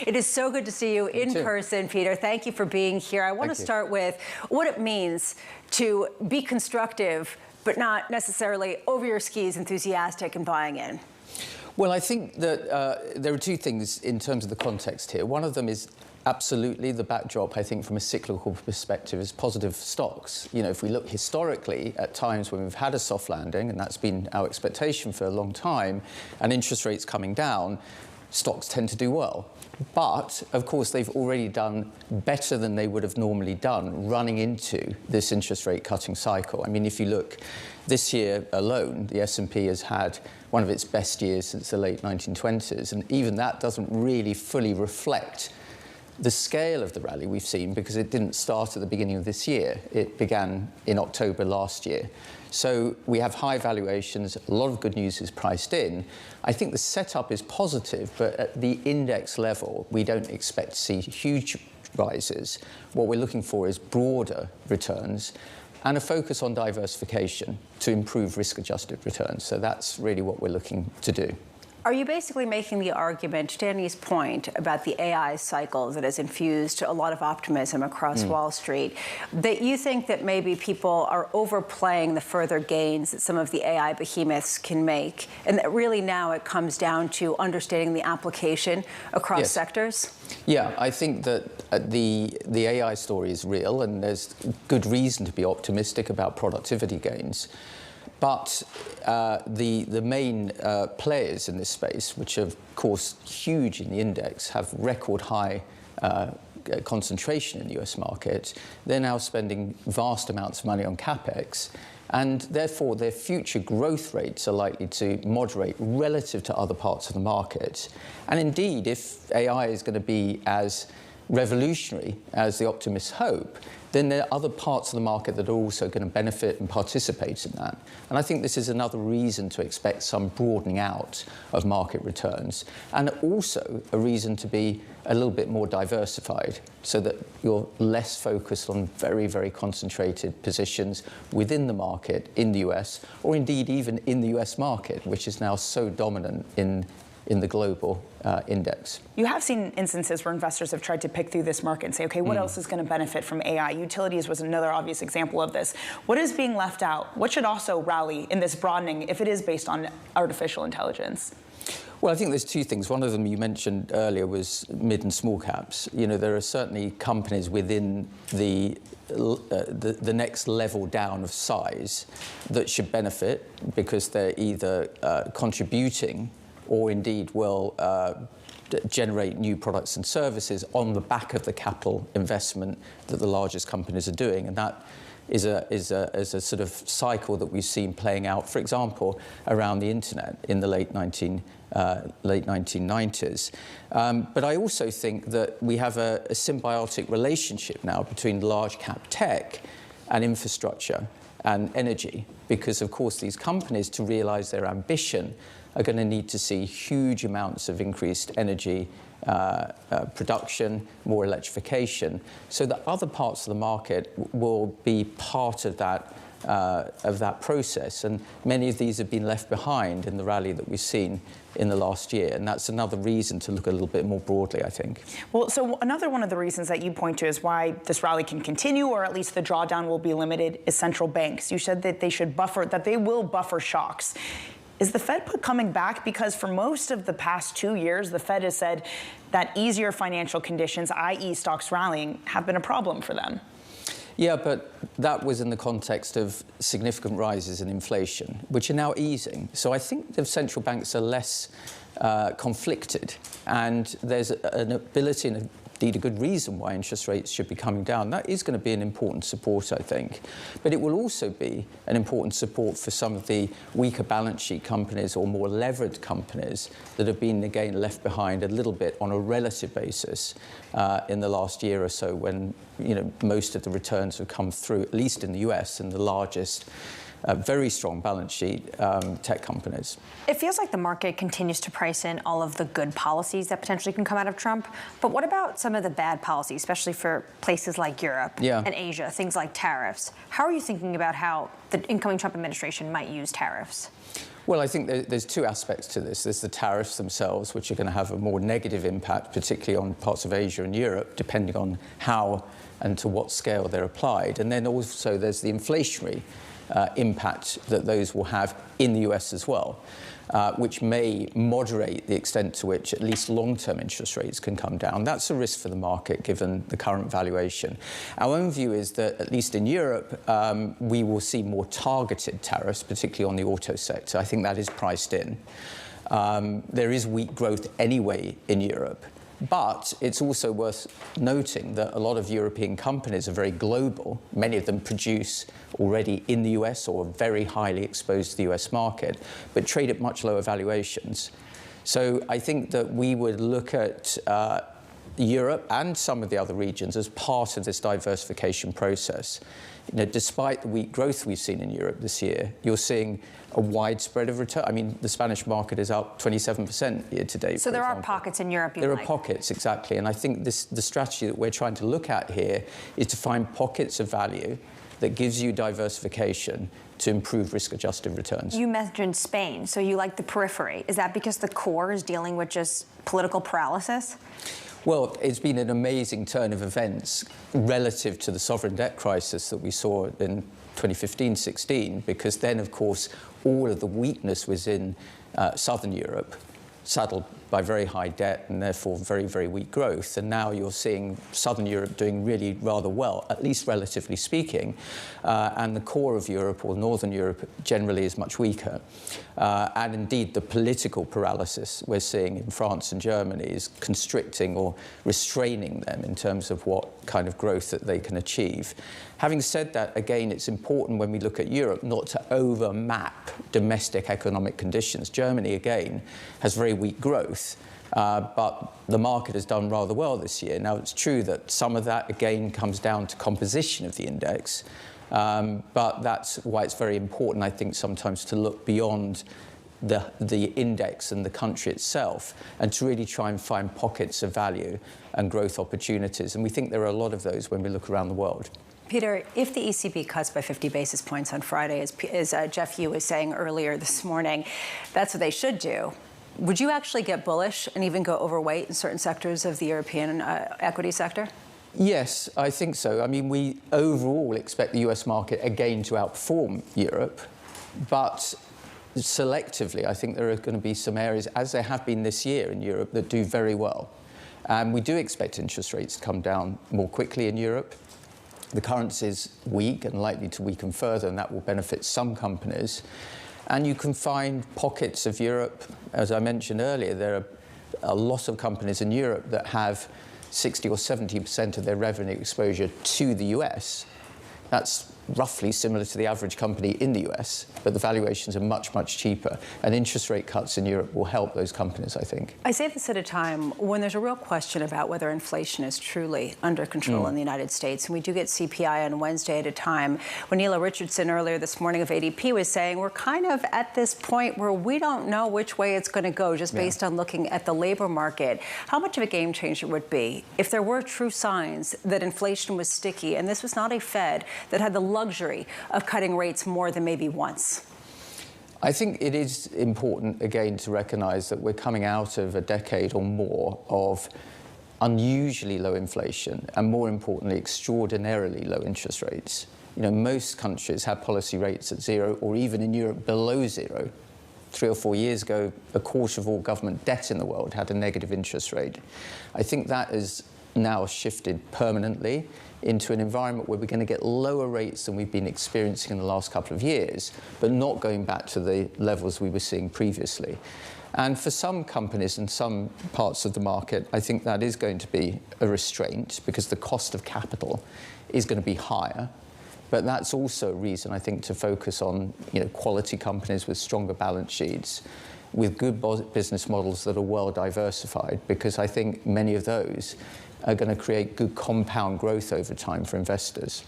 It is so good to see you in person, Peter. Thank you for being here. I want to start with what it means to be constructive, but not necessarily over your skis enthusiastic and buying in. Well, I think that there are two things in terms of the context here. One of them is absolutely the backdrop, I think, from a cyclical perspective is positive stocks. You know, if we look historically at times when we've had a soft landing, and that's been our expectation for a long time, and interest rates coming down, stocks tend to do well. But, of course, they've already done better than they would have normally done running into this interest rate cutting cycle. I mean, if you look this year alone, the S&P has had one of its best years since the late 1920s, and even that doesn't really fully reflect the scale of the rally we've seen because it didn't start at the beginning of this year. It began in October last year. So we have high valuations, a lot of good news is priced in. I think the setup is positive, but at the index level, we don't expect to see huge rises. What we're looking for is broader returns and a focus on diversification to improve risk-adjusted returns. So that's really what we're looking to do. Are you basically making the argument, Danny's point about the AI cycle that has infused a lot of optimism across Wall Street, that you think that maybe people are overplaying the further gains that some of the AI behemoths can make, and that really now it comes down to understanding the application across sectors? Yeah, I think that the AI story is real, and there's good reason to be optimistic about productivity gains. But the main players in this space, which are, of course, huge in the index, have record high concentration in the US market. They're now spending vast amounts of money on capex, and therefore their future growth rates are likely to moderate relative to other parts of the market. And indeed, if AI is going to be as revolutionary as the optimists hope, then there are other parts of the market that are also going to benefit and participate in that. And I think this is another reason to expect some broadening out of market returns, and also a reason to be a little bit more diversified so that you're less focused on very, very concentrated positions within the market in the US, or indeed even in the US market, which is now so dominant in the global index. You have seen instances where investors have tried to pick through this market and say, okay, what else is going to benefit from AI? Utilities was another obvious example of this. What is being left out? What should also rally in this broadening if it is based on artificial intelligence? Well, I think there's two things. One of them you mentioned earlier was mid and small caps. You know, there are certainly companies within the next level down of size that should benefit because they're either contributing or indeed will generate new products and services on the back of the capital investment that the largest companies are doing. And that is a sort of cycle that we've seen playing out, for example, around the internet in the late 1990s. But I also think that we have a symbiotic relationship now between large cap tech and infrastructure and energy, because, of course, these companies, to realize their ambition, are going to need to see huge amounts of increased energy production, more electrification, so that other parts of the market will be part of that process. And many of these have been left behind in the rally that we've seen in the last year. And that's another reason to look a little bit more broadly, I think. Well, so another one of the reasons that you point to is why this rally can continue, or at least the drawdown will be limited, is central banks. You said that they should buffer, that they will buffer shocks. Is the Fed coming back? Because for most of the past 2 years, the Fed has said that easier financial conditions, i.e. stocks rallying, have been a problem for them. Yeah, but that was in the context of significant rises in inflation, which are now easing. So I think the central banks are less conflicted, and there's an ability and indeed a good reason why interest rates should be coming down. That is going to be an important support, I think. But it will also be an important support for some of the weaker balance sheet companies or more levered companies that have been, again, left behind a little bit on a relative basis in the last year or so, when most of the returns have come through, at least in the US, and the largest very strong balance sheet tech companies. It feels like the market continues to price in all of the good policies that potentially can come out of Trump. But what about some of the bad policies, especially for places like Europe and Asia, things like tariffs? How are you thinking about how the incoming Trump administration might use tariffs? Well, I think there's two aspects to this. There's the tariffs themselves, which are going to have a more negative impact, particularly on parts of Asia and Europe, depending on how and to what scale they're applied. And then also there's the inflationary impact that those will have in the US as well, which may moderate the extent to which at least long-term interest rates can come down. That's a risk for the market, given the current valuation. Our own view is that, at least in Europe, we will see more targeted tariffs, particularly on the auto sector. I think that is priced in. There is weak growth anyway in Europe. But it's also worth noting that a lot of European companies are very global. Many of them produce already in the US or are very highly exposed to the US market, but trade at much lower valuations. So I think that we would look at Europe and some of the other regions as part of this diversification process. Despite the weak growth we've seen in Europe this year, you're seeing a widespread of return. I mean, the Spanish market is up 27% year to date. So there are pockets in Europe. There are pockets, exactly. And I think the strategy that we're trying to look at here is to find pockets of value that gives you diversification to improve risk-adjusted returns. You mentioned Spain, so you like the periphery. Is that because the core is dealing with just political paralysis? Well, it's been an amazing turn of events relative to the sovereign debt crisis that we saw in 2015-16, because then, of course, all of the weakness was in southern Europe, saddled by very high debt and therefore very, very weak growth. And now you're seeing southern Europe doing really rather well, at least relatively speaking, and the core of Europe, or northern Europe, generally is much weaker. And indeed, the political paralysis we're seeing in France and Germany is constricting or restraining them in terms of what kind of growth that they can achieve. Having said that, again, it's important when we look at Europe not to over-map domestic economic conditions. Germany, again, has very weak growth, but the market has done rather well this year. Now, it's true that some of that, again, comes down to composition of the index, but that's why it's very important, I think, sometimes to look beyond the index and the country itself and to really try and find pockets of value and growth opportunities. And we think there are a lot of those when we look around the world. Peter, if the ECB cuts by 50 basis points on Friday, as Jeff Yu was saying earlier this morning, that's what they should do. Would you actually get bullish and even go overweight in certain sectors of the European equity sector? Yes, I think so. I mean, we overall expect the US market again to outperform Europe, but selectively, I think there are going to be some areas, as there have been this year in Europe, that do very well. And we do expect interest rates to come down more quickly in Europe. The currency is weak and likely to weaken further, and that will benefit some companies. And you can find pockets of Europe, as I mentioned earlier, there are a lot of companies in Europe that have 60 or 70% of their revenue exposure to the US. That's roughly similar to the average company in the US, but the valuations are much, much cheaper. And interest rate cuts in Europe will help those companies, I think. I say this at a time when there's a real question about whether inflation is truly under control in the United States. And we do get CPI on Wednesday at a time when Neela Richardson earlier this morning of ADP was saying we're kind of at this point where we don't know which way it's going to go just based on looking at the labor market. How much of a game changer would it be if there were true signs that inflation was sticky and this was not a Fed that had the luxury of cutting rates more than maybe once? I think it is important, again, to recognise that we're coming out of a decade or more of unusually low inflation and, more importantly, extraordinarily low interest rates. Most countries have policy rates at zero or even in Europe below zero. 3 or 4 years ago, a quarter of all government debt in the world had a negative interest rate. I think that has now shifted permanently into an environment where we're going to get lower rates than we've been experiencing in the last couple of years, but not going back to the levels we were seeing previously. And for some companies and some parts of the market, I think that is going to be a restraint because the cost of capital is going to be higher. But that's also a reason, I think, to focus on quality companies with stronger balance sheets, with good business models that are well diversified, because I think many of those are going to create good compound growth over time for investors.